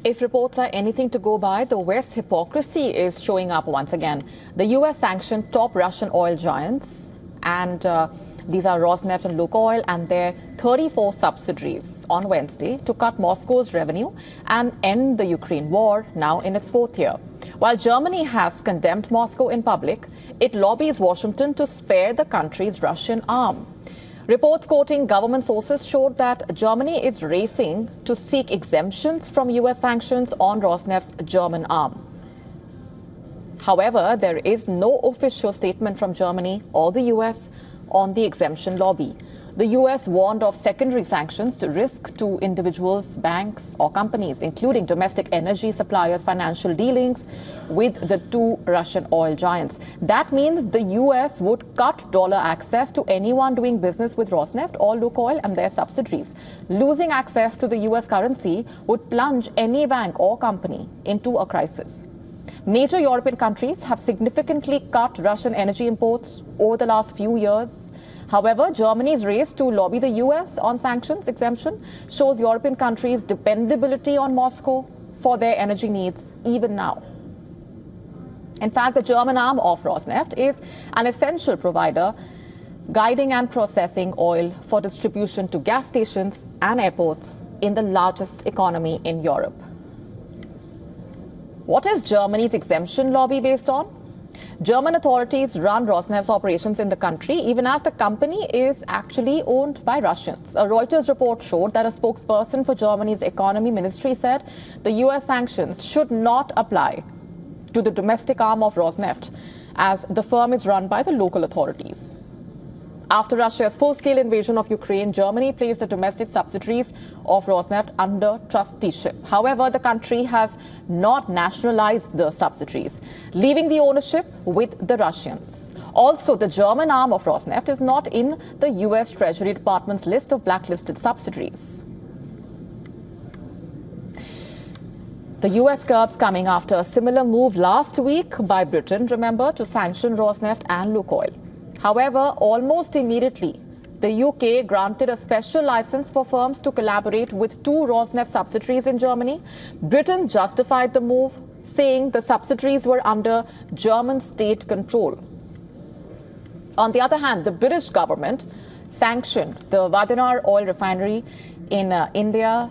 If reports are anything to go by, the West's hypocrisy is showing up once again. The U.S. sanctioned top Russian oil giants, and these are Rosneft and Lukoil and their 34 subsidiaries on Wednesday to cut Moscow's revenue and end the Ukraine war, now in its fourth year. While Germany has condemned Moscow in public, it lobbies Washington to spare the country's Russian arm. Reports quoting government sources showed that Germany is racing to seek exemptions from U.S. sanctions on Rosneft's German arm. However, there is no official statement from Germany or the U.S. on the exemption lobby. The U.S. warned of secondary sanctions to risk to individuals, banks or companies, including domestic energy suppliers' financial dealings with the two Russian oil giants. That means the U.S. would cut dollar access to anyone doing business with Rosneft or Lukoil and their subsidiaries. Losing access to the U.S. currency would plunge any bank or company into a crisis. Major European countries have significantly cut Russian energy imports over the last few years. However, Germany's race to lobby the U.S. on sanctions exemption shows European countries' dependability on Moscow for their energy needs even now. In fact, the German arm of Rosneft is an essential provider, guiding and processing oil for distribution to gas stations and airports in the largest economy in Europe. What is Germany's exemption lobby based on? German authorities run Rosneft's operations in the country, even as the company is actually owned by Russians. A Reuters report showed that a spokesperson for Germany's economy ministry said the U.S. sanctions should not apply to the domestic arm of Rosneft, as the firm is run by the local authorities. After Russia's full-scale invasion of Ukraine, Germany placed the domestic subsidiaries of Rosneft under trusteeship. However, the country has not nationalized the subsidiaries, leaving the ownership with the Russians. Also, the German arm of Rosneft is not in the U.S. Treasury Department's list of blacklisted subsidiaries. The U.S. curbs coming after a similar move last week by Britain, remember, to sanction Rosneft and Lukoil. However, almost immediately, the UK granted a special license for firms to collaborate with two Rosneft subsidiaries in Germany. Britain justified the move, saying the subsidiaries were under German state control. On the other hand, the British government sanctioned the Vadinar oil refinery in India.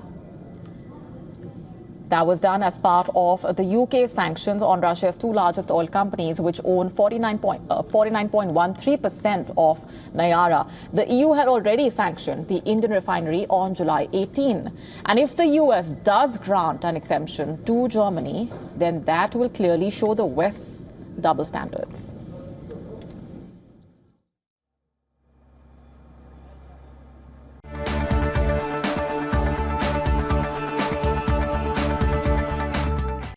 That was done as part of the UK sanctions on Russia's two largest oil companies, which own 49.13% of Nayara. The EU had already sanctioned the Indian refinery on July 18. And if the US does grant an exemption to Germany, then that will clearly show the West's double standards.